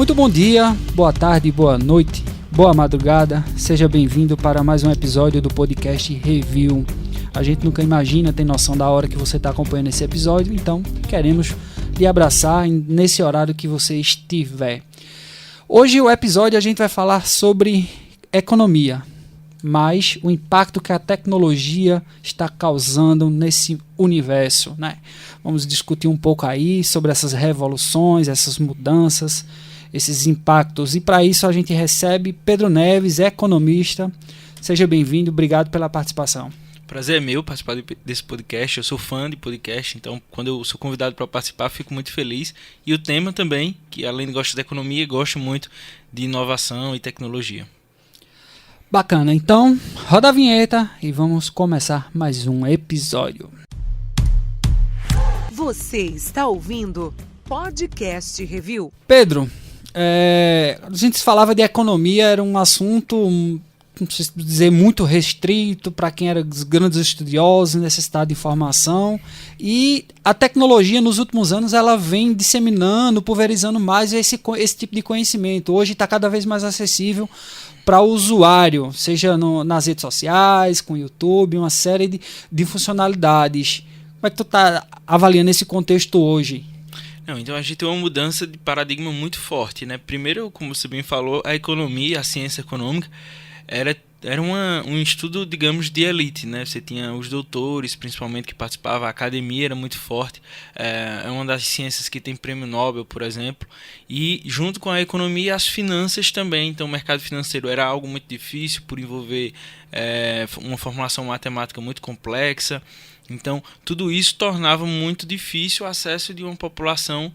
Muito bom dia, boa tarde, boa noite, boa madrugada. Seja bem-vindo para mais um episódio do podcast Review. A gente nunca imagina, tem noção da hora que você está acompanhando esse episódio, então queremos lhe abraçar nesse horário que você estiver. Hoje o episódio a gente vai falar sobre economia, mas o impacto que a tecnologia está causando nesse universo, né? Vamos discutir um pouco aí sobre essas revoluções, essas mudanças, esses impactos. E para isso a gente recebe Pedro Neves, economista. Seja bem-vindo, obrigado pela participação. Prazer é meu participar desse podcast. Eu sou fã de podcast, então quando eu sou convidado para participar, fico muito feliz. E o tema também, que além de gostar de economia, gosto muito de inovação e tecnologia. Bacana, então roda a vinheta e vamos começar mais um episódio. Você está ouvindo Podcast Review. Pedro, a gente falava de economia, era um assunto, não sei dizer, muito restrito para quem era grandes estudiosos, necessidade de informação, e a tecnologia nos últimos anos ela vem disseminando, pulverizando mais esse tipo de conhecimento. Hoje está cada vez mais acessível para o usuário, seja nas redes sociais, com o YouTube, uma série de funcionalidades. Como é que tu está avaliando esse contexto hoje? Então a gente tem uma mudança de paradigma muito forte, né? Primeiro, como você bem falou, a economia, a ciência econômica, era um estudo, digamos, de elite, né? Você tinha os doutores, principalmente, que participavam, a academia era muito forte, é uma das ciências que tem prêmio Nobel, por exemplo, e junto com a economia, as finanças também. Então o mercado financeiro era algo muito difícil por envolver uma formulação matemática muito complexa. Então tudo isso tornava muito difícil o acesso de uma população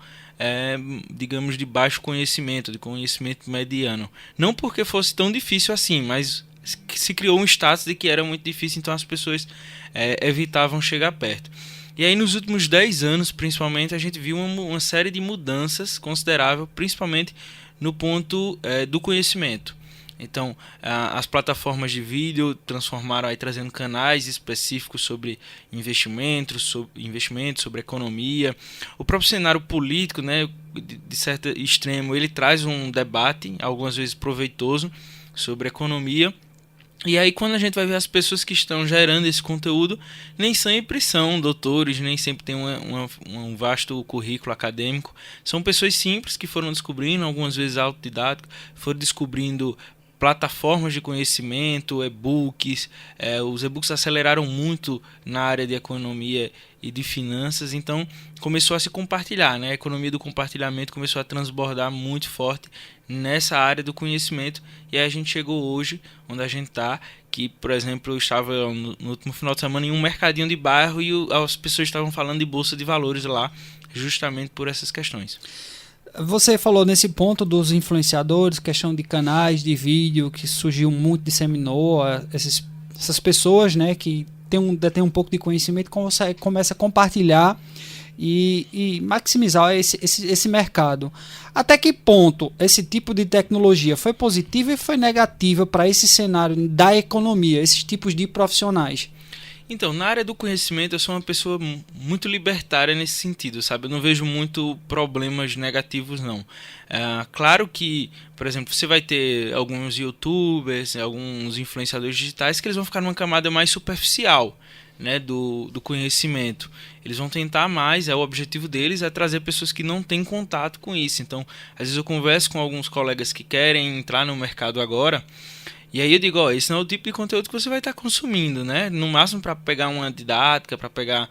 digamos, de baixo conhecimento, de conhecimento mediano. Não porque fosse tão difícil assim, mas se criou um status de que era muito difícil, então as pessoas evitavam chegar perto. E aí nos últimos 10 anos, principalmente, a gente viu uma série de mudanças consideráveis, principalmente no ponto do conhecimento. Então, as plataformas de vídeo transformaram aí, trazendo canais específicos sobre investimentos, sobre economia. O próprio cenário político, né, de certo extremo, ele traz um debate, algumas vezes proveitoso, sobre economia. E aí quando a gente vai ver as pessoas que estão gerando esse conteúdo, nem sempre são doutores, nem sempre tem um vasto currículo acadêmico. São pessoas simples que foram descobrindo, algumas vezes autodidáticas, foram descobrindo plataformas de conhecimento, e-books. Os e-books aceleraram muito na área de economia e de finanças, então começou a se compartilhar, né? A economia do compartilhamento começou a transbordar muito forte nessa área do conhecimento, e aí a gente chegou hoje onde a gente está, que, por exemplo, eu estava no último final de semana em um mercadinho de bairro e as pessoas estavam falando de bolsa de valores lá, justamente por essas questões. Você falou nesse ponto dos influenciadores, questão de canais de vídeo que surgiu muito, disseminou essas pessoas, né, que detêm um pouco de conhecimento, começa a compartilhar e maximizar esse mercado. Até que ponto esse tipo de tecnologia foi positiva e foi negativa para esse cenário da economia, esses tipos de profissionais? Então, na área do conhecimento, eu sou uma pessoa muito libertária nesse sentido, sabe? Eu não vejo muito problemas negativos, não. Claro que, por exemplo, você vai ter alguns youtubers, alguns influenciadores digitais que eles vão ficar numa camada mais superficial, né, do conhecimento. Eles vão tentar mais, o objetivo deles é trazer pessoas que não têm contato com isso. Então, às vezes eu converso com alguns colegas que querem entrar no mercado agora, e aí eu digo, esse não é o tipo de conteúdo que você vai estar consumindo, né? No máximo para pegar uma didática, para pegar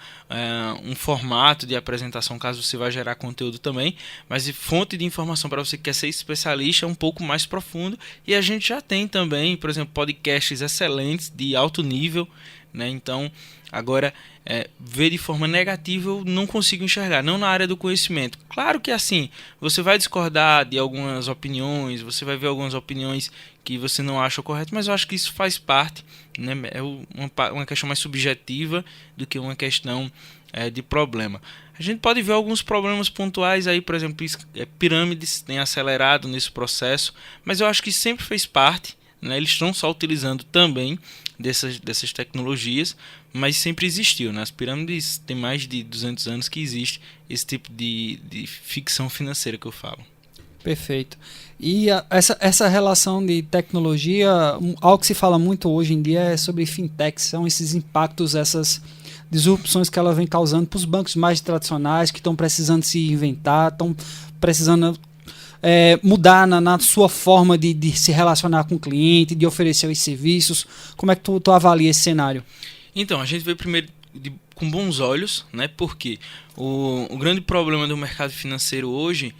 um formato de apresentação, caso você vá gerar conteúdo também, mas fonte de informação para você que quer ser especialista é um pouco mais profundo, e a gente já tem também, por exemplo, podcasts excelentes de alto nível, né? Então, agora, ver de forma negativa eu não consigo enxergar, não na área do conhecimento. Claro que assim, você vai discordar de algumas opiniões, você vai ver algumas opiniões que você não acha correto, mas eu acho que isso faz parte, né? É uma questão mais subjetiva do que uma questão de problema. A gente pode ver alguns problemas pontuais aí, por exemplo, pirâmides têm acelerado nesse processo, mas eu acho que sempre fez parte, né? Eles estão só utilizando também dessas tecnologias, mas sempre existiu, né? As pirâmides têm mais de 200 anos que existe esse tipo de ficção financeira que eu falo. Perfeito. E essa relação de tecnologia, algo que se fala muito hoje em dia é sobre fintechs, são esses impactos, essas disrupções que ela vem causando para os bancos mais tradicionais, que estão precisando se inventar, estão precisando mudar na sua forma de se relacionar com o cliente, de oferecer os serviços. Como é que tu avalia esse cenário? Então, a gente vê primeiro com bons olhos, né? Porque o grande problema do mercado financeiro hoje,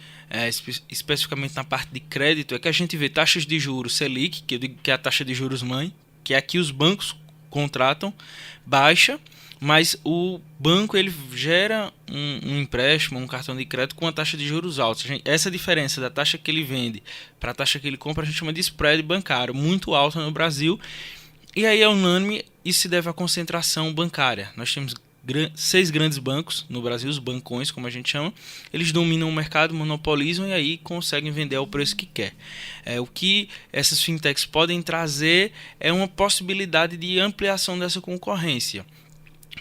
especificamente na parte de crédito, é que a gente vê taxas de juros Selic, que eu digo que é a taxa de juros mãe, que é a que os bancos contratam, baixa, mas o banco ele gera um empréstimo, um cartão de crédito com uma taxa de juros alta. Essa diferença da taxa que ele vende para a taxa que ele compra a gente chama de spread bancário, muito alta no Brasil. E aí é unânime, isso se deve à concentração bancária. Nós temos 6 grandes bancos no Brasil, os bancões, como a gente chama. Eles dominam o mercado, monopolizam e aí conseguem vender ao preço que quer. O que essas fintechs podem trazer é uma possibilidade de ampliação dessa concorrência.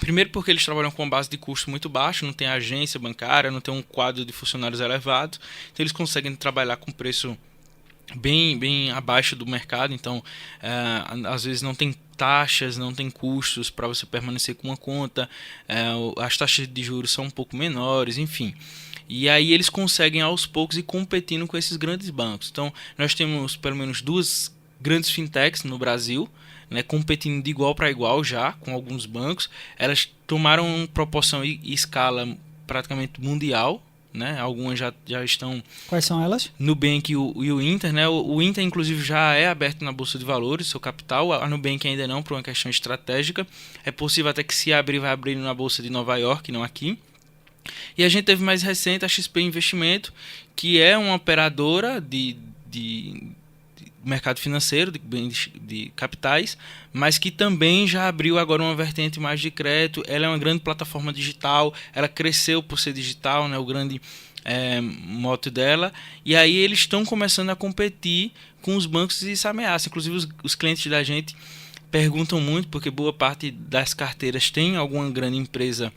Primeiro porque eles trabalham com uma base de custo muito baixa, não tem agência bancária, não tem um quadro de funcionários elevado, então eles conseguem trabalhar com preço bem abaixo do mercado, então às vezes não tem taxas, não tem custos para você permanecer com uma conta, as taxas de juros são um pouco menores, enfim. E aí eles conseguem aos poucos ir competindo com esses grandes bancos. Então nós temos pelo menos 2 grandes fintechs no Brasil, né, competindo de igual para igual já com alguns bancos. Elas tomaram proporção e escala praticamente mundial, né? Algumas já estão... Quais são elas? Nubank e o Inter, né? O Inter inclusive já é aberto na Bolsa de Valores, seu capital. A Nubank ainda não, por uma questão estratégica. É possível até que se abrir, vai abrir na Bolsa de Nova York, não aqui. E a gente teve mais recente a XP Investimento, que é uma operadora de mercado financeiro, de capitais, mas que também já abriu agora uma vertente mais de crédito. Ela é uma grande plataforma digital, ela cresceu por ser digital, né, o grande moto dela, e aí eles estão começando a competir com os bancos e isso ameaça. Inclusive os clientes da gente perguntam muito, porque boa parte das carteiras tem alguma grande empresa,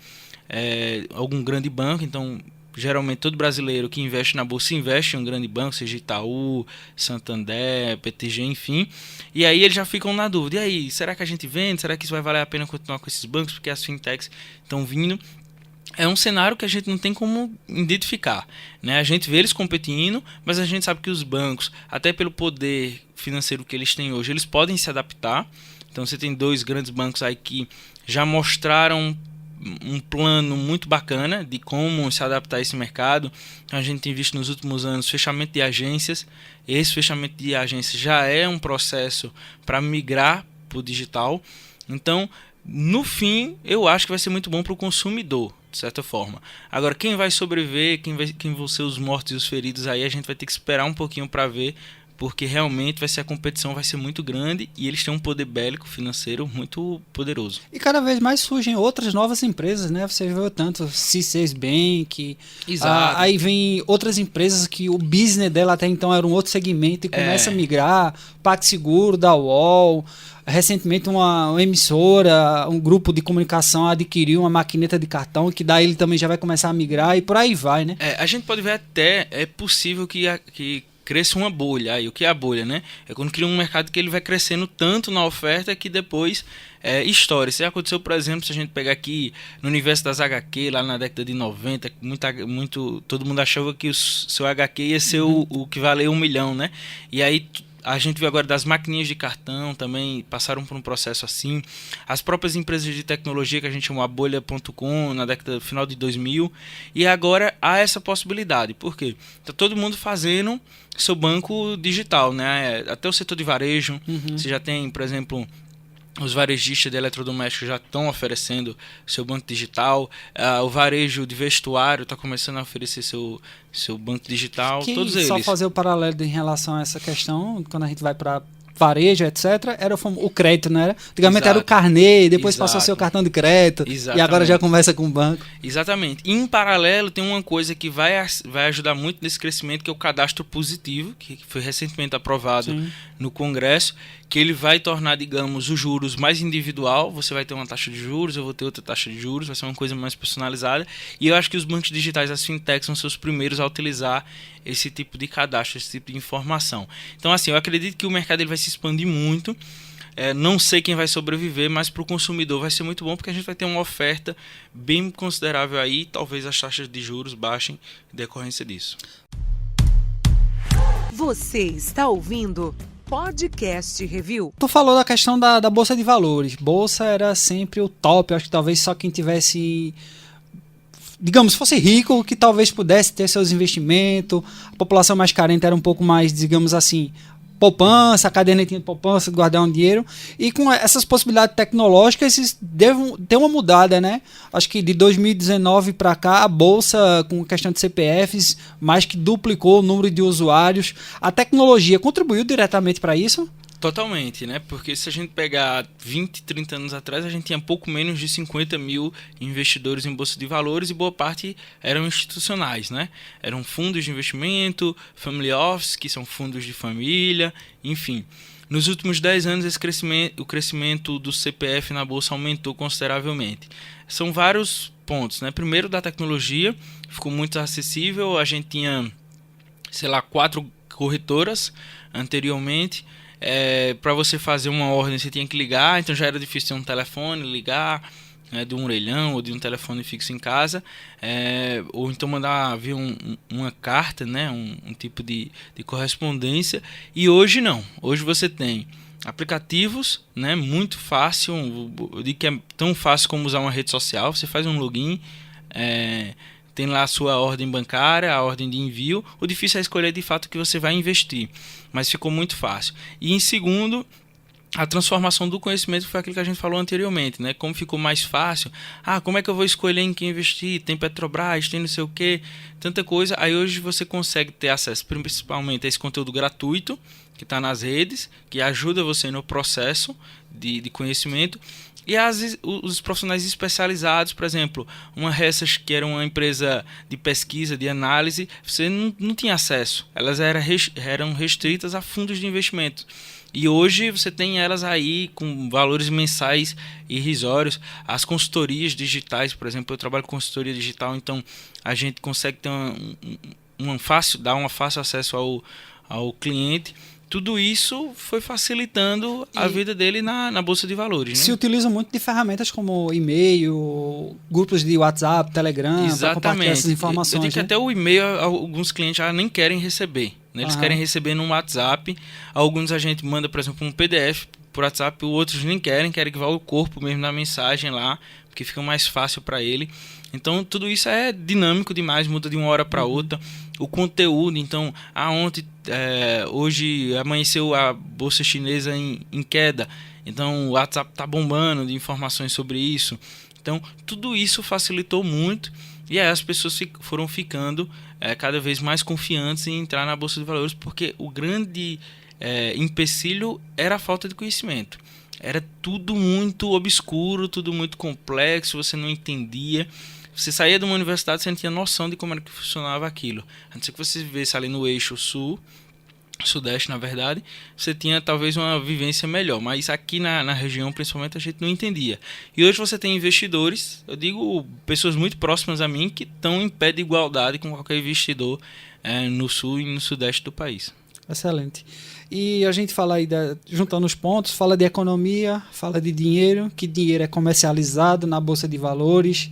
algum grande banco, então geralmente todo brasileiro que investe na bolsa investe em um grande banco, seja Itaú, Santander, PTG, enfim. E aí eles já ficam na dúvida. E aí, será que a gente vende? Será que isso vai valer a pena continuar com esses bancos? Porque as fintechs estão vindo. É um cenário que a gente não tem como identificar, né? A gente vê eles competindo, mas a gente sabe que os bancos, até pelo poder financeiro que eles têm hoje, eles podem se adaptar. Então você tem 2 grandes bancos aí que já mostraram um plano muito bacana de como se adaptar a esse mercado. A gente tem visto nos últimos anos fechamento de agências. Esse fechamento de agências já é um processo para migrar para o digital. Então, no fim, eu acho que vai ser muito bom para o consumidor, de certa forma. Agora, quem vai sobreviver, quem vão ser os mortos e os feridos, aí a gente vai ter que esperar um pouquinho para ver, porque realmente a competição vai ser muito grande e eles têm um poder bélico financeiro muito poderoso. E cada vez mais surgem outras novas empresas, né? Você viu tanto C6 Bank, aí vem outras empresas que o business dela até então era um outro segmento e começa a migrar, PagSeguro, da UOL. Recentemente uma emissora, um grupo de comunicação adquiriu uma maquineta de cartão, que daí ele também já vai começar a migrar e por aí vai, né? A gente pode ver até, é possível que cresça uma bolha. Aí, o que é a bolha, né? É quando cria um mercado que ele vai crescendo tanto na oferta que depois estoura. Isso aconteceu, por exemplo, se a gente pegar aqui no universo das HQ, lá na década de 90, todo mundo achava que o seu HQ ia ser o que valia 1 milhão, né? E aí a gente viu agora das maquininhas de cartão também passaram por um processo assim. As próprias empresas de tecnologia que a gente chamou a bolha.com na década final de 2000. E agora há essa possibilidade. Por quê? Está todo mundo fazendo seu banco digital, né? Até o setor de varejo. Você já tem, por exemplo, os varejistas de eletrodomésticos já estão oferecendo seu banco digital. O varejo de vestuário está começando a oferecer seu banco digital. Todos eles. Só fazer o paralelo em relação a essa questão, quando a gente vai para varejo, etc., era o crédito, não era? Antigamente era o carnê, depois passou a ser o cartão de crédito, e agora já conversa com o banco. Exatamente. Em paralelo, tem uma coisa que vai ajudar muito nesse crescimento, que é o cadastro positivo, que foi recentemente aprovado no Congresso, que ele vai tornar, digamos, os juros mais individual. Você vai ter uma taxa de juros, eu vou ter outra taxa de juros, vai ser uma coisa mais personalizada. E eu acho que os bancos digitais, as fintechs, são os primeiros a utilizar esse tipo de cadastro, esse tipo de informação. Então, assim, eu acredito que o mercado ele vai se expandir muito. Não sei quem vai sobreviver, mas para o consumidor vai ser muito bom, porque a gente vai ter uma oferta bem considerável aí. Talvez as taxas de juros baixem em decorrência disso. Você está ouvindo Podcast Review. Tu falou da questão da Bolsa de Valores. Bolsa era sempre o top. Eu acho que talvez só quem tivesse, digamos, fosse rico, que talvez pudesse ter seus investimentos. A população mais carente era um pouco mais, digamos assim, poupança, cadernetinha de poupança, de guardar um dinheiro. E com essas possibilidades tecnológicas, isso devem ter uma mudada, né? Acho que de 2019 para cá, a Bolsa, com a questão de CPFs, mais que duplicou o número de usuários. A tecnologia contribuiu diretamente para isso? Totalmente, né? Porque se a gente pegar 20, 30 anos atrás, a gente tinha pouco menos de 50 mil investidores em Bolsa de Valores e boa parte eram institucionais, né? Eram fundos de investimento, family office, que são fundos de família, enfim. Nos últimos 10 anos, o crescimento do CPF na Bolsa aumentou consideravelmente. São vários pontos, né? Primeiro, da tecnologia, ficou muito acessível. A gente tinha, 4 corretoras anteriormente. Para você fazer uma ordem você tinha que ligar, então já era difícil ter um telefone, ligar, de um orelhão ou de um telefone fixo em casa, ou então mandar via uma carta, né, um tipo de correspondência. E hoje não, hoje você tem aplicativos, né, muito fácil, eu digo que é tão fácil como usar uma rede social. Você faz um login, tem lá a sua ordem bancária, a ordem de envio. O difícil é escolher de fato o que você vai investir, mas ficou muito fácil. E em segundo, a transformação do conhecimento, foi aquilo que a gente falou anteriormente, né? Como ficou mais fácil, como é que eu vou escolher em quem investir? Tem Petrobras, tem não sei o que, tanta coisa. Aí hoje você consegue ter acesso principalmente a esse conteúdo gratuito que está nas redes, que ajuda você no processo de conhecimento. E os profissionais especializados, por exemplo, uma Research, que era uma empresa de pesquisa, de análise, você não tinha acesso. Elas eram restritas a fundos de investimento. E hoje você tem elas aí com valores mensais irrisórios. As consultorias digitais, por exemplo, eu trabalho com consultoria digital, então a gente consegue ter dar um fácil acesso ao cliente. Tudo isso foi facilitando a vida dele na Bolsa de Valores. Né? Se utiliza muito de ferramentas como e-mail, grupos de WhatsApp, Telegram, para compartilhar essas informações. Eu digo que até o e-mail alguns clientes já nem querem receber. Né? Eles querem receber no WhatsApp. Alguns a gente manda, por exemplo, um PDF por WhatsApp, outros nem querem que vá o corpo mesmo na mensagem lá, porque fica mais fácil para ele. Então tudo isso é dinâmico demais, muda de uma hora para outra. O conteúdo, então, hoje amanheceu a bolsa chinesa em queda, então o WhatsApp está bombando de informações sobre isso. Então tudo isso facilitou muito, e aí as pessoas foram ficando cada vez mais confiantes em entrar na Bolsa de Valores, porque o grande empecilho era a falta de conhecimento. Era tudo muito obscuro, tudo muito complexo, você não entendia. Você saía de uma universidade, você não tinha noção de como era que funcionava aquilo. A não ser que você vivesse ali no eixo sudeste, na verdade, você tinha talvez uma vivência melhor. Mas aqui na região, principalmente, a gente não entendia. E hoje você tem investidores, eu digo pessoas muito próximas a mim, que estão em pé de igualdade com qualquer investidor no sul e no sudeste do país. Excelente. E a gente fala aí, juntando os pontos, fala de economia, fala de dinheiro, que dinheiro é comercializado na Bolsa de Valores,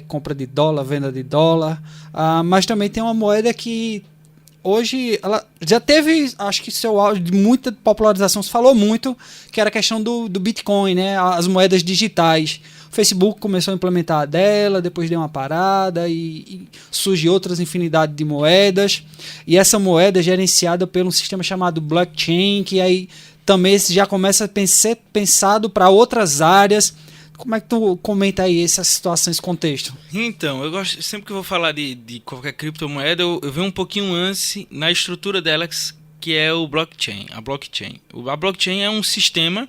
compra de dólar, venda de dólar, mas também tem uma moeda que hoje ela já teve, acho que seu auge de muita popularização, se falou muito, que era a questão do Bitcoin, né? As moedas digitais. O Facebook começou a implementar a dela, depois deu uma parada e surge outras infinidade de moedas. E essa moeda é gerenciada por um sistema chamado blockchain, que aí também já começa a ser pensado para outras áreas. Como é que tu comenta aí essa situação, esse contexto? Então, eu gosto, sempre que eu vou falar de qualquer criptomoeda, eu venho um pouquinho antes na estrutura dela, que é o blockchain. A blockchain é um sistema,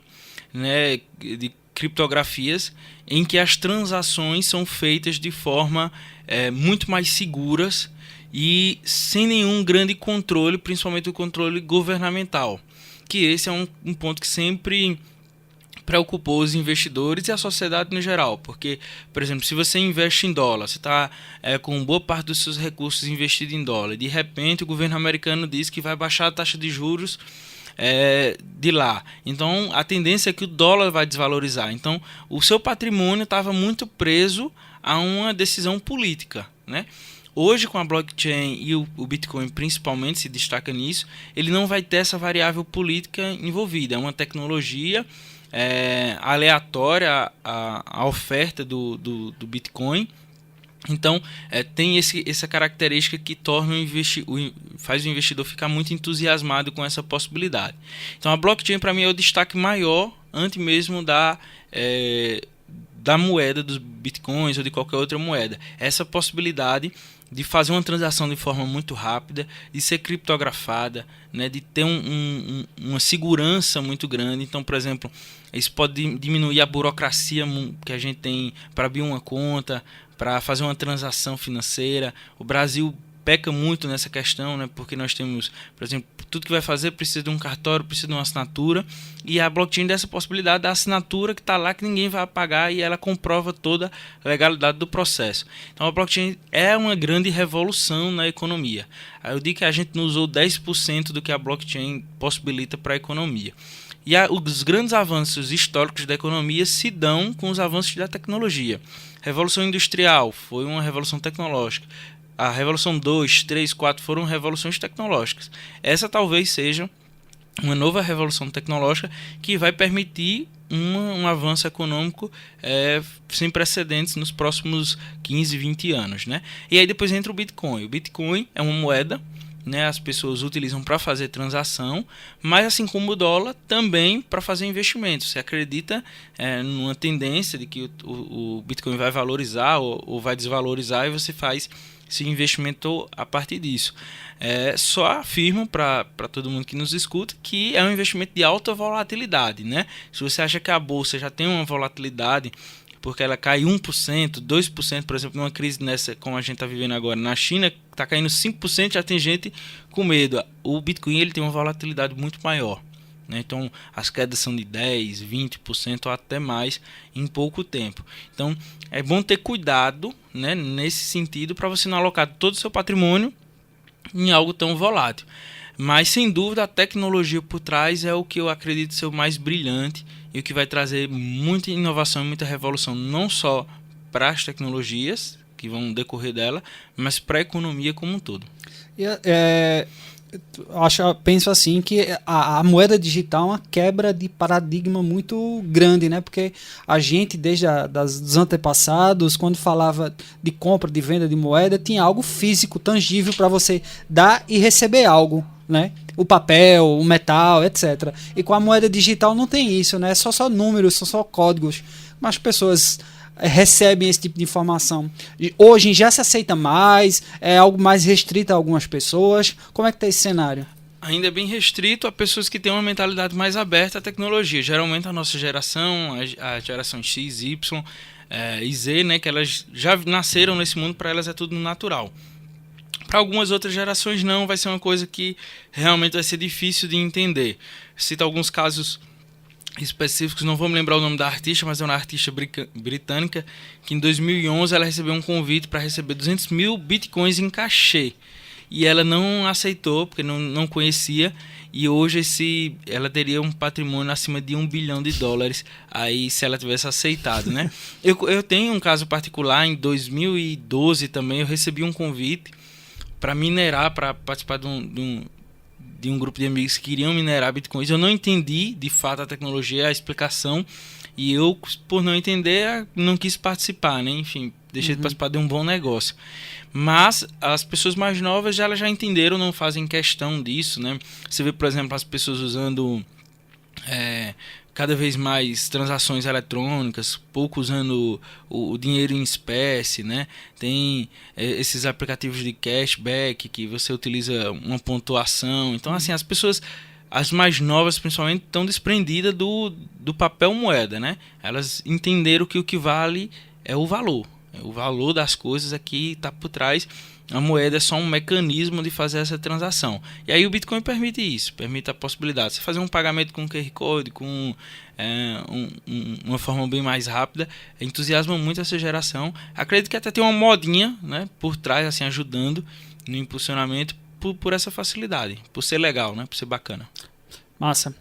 né, de criptografias em que as transações são feitas de forma muito mais seguras e sem nenhum grande controle, principalmente o controle governamental. que esse é um ponto que sempre preocupou os investidores e a sociedade no geral, porque, por exemplo, se você investe em dólar, você está com boa parte dos seus recursos investidos em dólar, de repente o governo americano diz que vai baixar a taxa de juros de lá, então a tendência é que o dólar vai desvalorizar, então o seu patrimônio estava muito preso a uma decisão política, né? Hoje, com a blockchain e o Bitcoin principalmente se destaca nisso, ele não vai ter essa variável política envolvida, é uma tecnologia aleatória a oferta do Bitcoin. Então, tem essa característica que torna faz o investidor ficar muito entusiasmado com essa possibilidade. Então, a blockchain para mim é o destaque maior antes mesmo da moeda dos bitcoins ou de qualquer outra moeda. Essa possibilidade de fazer uma transação de forma muito rápida, de ser criptografada, né, de ter uma segurança muito grande. Então, por exemplo, isso pode diminuir a burocracia que a gente tem para abrir uma conta, para fazer uma transação financeira. O Brasil peca muito nessa questão, né, porque nós temos, por exemplo, tudo que vai fazer precisa de um cartório, precisa de uma assinatura, e a blockchain dessa possibilidade da assinatura que está lá, que ninguém vai apagar, e ela comprova toda a legalidade do processo. Então a blockchain é uma grande revolução na economia. Eu digo que a gente não usou 10% do que a blockchain possibilita para a economia. E os grandes avanços históricos da economia se dão com os avanços da tecnologia. Revolução Industrial foi uma revolução tecnológica. A Revolução 2, 3, 4 foram revoluções tecnológicas. Essa talvez seja uma nova revolução tecnológica que vai permitir um avanço econômico sem precedentes nos próximos 15, 20 anos. Né? E aí depois entra o Bitcoin. O Bitcoin é uma moeda, né, as pessoas utilizam para fazer transação, mas assim como o dólar, também para fazer investimento. Você acredita numa tendência de que o Bitcoin vai valorizar ou vai desvalorizar, e você faz esse investimento a partir disso. Só afirmo para todo mundo que nos escuta que é um investimento de alta volatilidade. Né? Se você acha que a bolsa já tem uma volatilidade, porque ela cai 1%, 2%, por exemplo, numa crise nessa como a gente está vivendo agora na China, está caindo 5%, já tem gente com medo. O Bitcoin ele tem uma volatilidade muito maior. Né? Então, as quedas são de 10%, 20% ou até mais em pouco tempo. Então, é bom ter cuidado, né, nesse sentido, para você não alocar todo o seu patrimônio em algo tão volátil. Mas, sem dúvida, a tecnologia por trás é o que eu acredito ser o mais brilhante e o que vai trazer muita inovação e muita revolução, não só para as tecnologias que vão decorrer dela, mas para a economia como um todo. Penso assim que a moeda digital é uma quebra de paradigma muito grande, né? Porque a gente, desde dos antepassados, quando falava de compra, de venda de moeda, tinha algo físico, tangível para você dar e receber algo, né? O papel, o metal, etc. E com a moeda digital não tem isso, né? Só números, só códigos. Mas as pessoas recebem esse tipo de informação. Hoje já se aceita mais, é algo mais restrito a algumas pessoas. Como é que está esse cenário? Ainda é bem restrito a pessoas que têm uma mentalidade mais aberta à tecnologia. Geralmente a nossa geração, a geração X, Y e Z, né, que elas já nasceram nesse mundo, para elas é tudo natural. Para algumas outras gerações não, vai ser uma coisa que realmente vai ser difícil de entender. Cito alguns casos específicos, não vou me lembrar o nome da artista, mas é uma artista britânica que em 2011 ela recebeu um convite para receber 200 mil bitcoins em cachê, e ela não aceitou porque não conhecia, e hoje ela teria um patrimônio acima de $1 bilhão aí se ela tivesse aceitado, né? Eu tenho um caso particular. Em 2012 também eu recebi um convite para minerar, para participar de um grupo de amigos que queriam minerar bitcoins. Eu não entendi de fato a tecnologia, a explicação, e eu, por não entender, não quis participar, né? Enfim, deixei de participar de um bom negócio. Mas as pessoas mais novas elas já entenderam, não fazem questão disso, né? Você vê, por exemplo, as pessoas usando cada vez mais transações eletrônicas, pouco usando o dinheiro em espécie, né? Tem esses aplicativos de cashback que você utiliza uma pontuação. Então, assim, as pessoas, as mais novas principalmente, estão desprendidas do papel moeda, né? Elas entenderam que o que vale é o valor. O valor das coisas aqui está por trás. A moeda é só um mecanismo de fazer essa transação. E aí o Bitcoin permite isso, permite a possibilidade. Você fazer um pagamento com QR Code, com uma forma bem mais rápida, entusiasma muito essa geração. Acredito que até tem uma modinha, né, por trás, assim, ajudando no impulsionamento por essa facilidade, por ser legal, né, por ser bacana. Massa.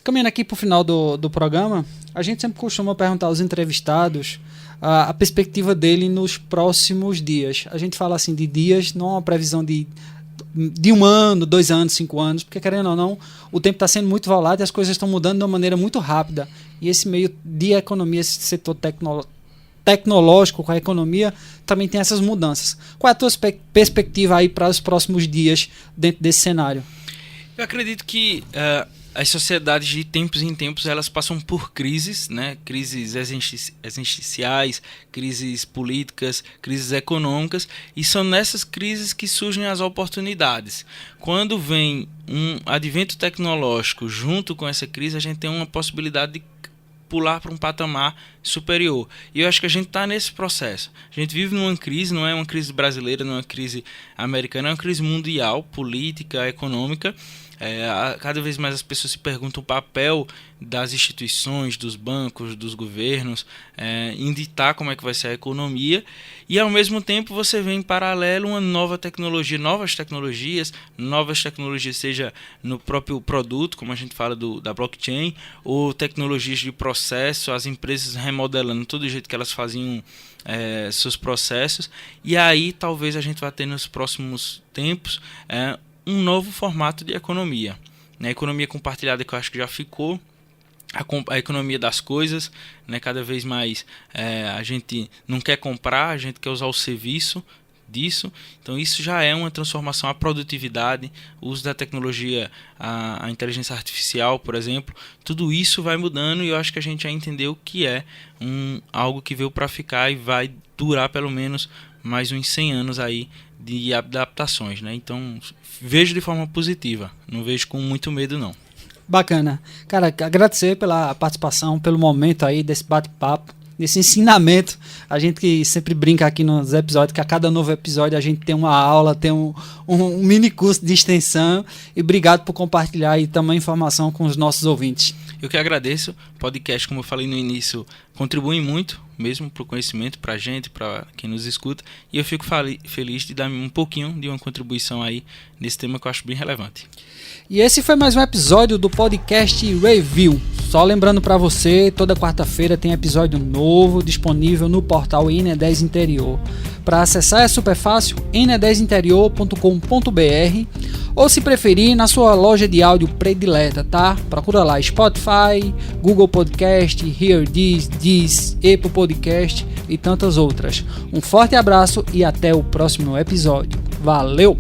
Caminhando aqui para o final do programa, a gente sempre costuma perguntar aos entrevistados a perspectiva dele nos próximos dias. A gente fala assim de dias, não uma previsão de 1 ano, 2 anos, 5 anos, porque querendo ou não, o tempo está sendo muito volátil e as coisas estão mudando de uma maneira muito rápida. E esse meio de economia, esse setor tecnológico com a economia, também tem essas mudanças. Qual é a tua perspectiva aí para os próximos dias dentro desse cenário? Eu acredito que as sociedades de tempos em tempos elas passam por crises, né? Crises existenciais, crises políticas, crises econômicas, e são nessas crises que surgem as oportunidades. Quando vem um advento tecnológico junto com essa crise, a gente tem uma possibilidade de pular para um patamar superior. E eu acho que a gente está nesse processo. A gente vive numa crise, não é uma crise brasileira, não é uma crise americana, é uma crise mundial, política, econômica. Cada vez mais as pessoas se perguntam o papel das instituições, dos bancos, dos governos, em ditar como é que vai ser a economia, e ao mesmo tempo você vê em paralelo uma nova tecnologia, novas tecnologias, seja no próprio produto, como a gente fala da blockchain, ou tecnologias de processo, as empresas remodelando todo o jeito que elas faziam seus processos, e aí talvez a gente vá ter nos próximos tempos um novo formato de economia. A economia compartilhada, que eu acho que já ficou, a economia das coisas, né? Cada vez mais a gente não quer comprar, a gente quer usar o serviço disso. Então isso já é uma transformação, a produtividade, o uso da tecnologia, a inteligência artificial, por exemplo, tudo isso vai mudando, e eu acho que a gente já entendeu que é algo que veio para ficar e vai durar pelo menos mais uns 100 anos aí de adaptações, né? Então vejo de forma positiva, não vejo com muito medo não. Bacana. Cara, agradecer pela participação, pelo momento aí desse bate-papo, desse ensinamento. A gente que sempre brinca aqui nos episódios, que a cada novo episódio a gente tem uma aula, tem um mini curso de extensão, e obrigado por compartilhar aí também informação com os nossos ouvintes. Eu que agradeço. O podcast, como eu falei no início, contribui muito mesmo para o conhecimento, para a gente, para quem nos escuta, e eu fico feliz de dar um pouquinho de uma contribuição aí nesse tema que eu acho bem relevante. E esse foi mais um episódio do podcast Review. Só lembrando para você, toda quarta-feira tem episódio novo disponível no portal Ene10 Interior. Para acessar é super fácil, ene10interior.com.br, ou se preferir, na sua loja de áudio predileta, tá? Procura lá Spotify, Google Podcast, Hear This, Apple Podcast e tantas outras. Um forte abraço e até o próximo episódio. Valeu!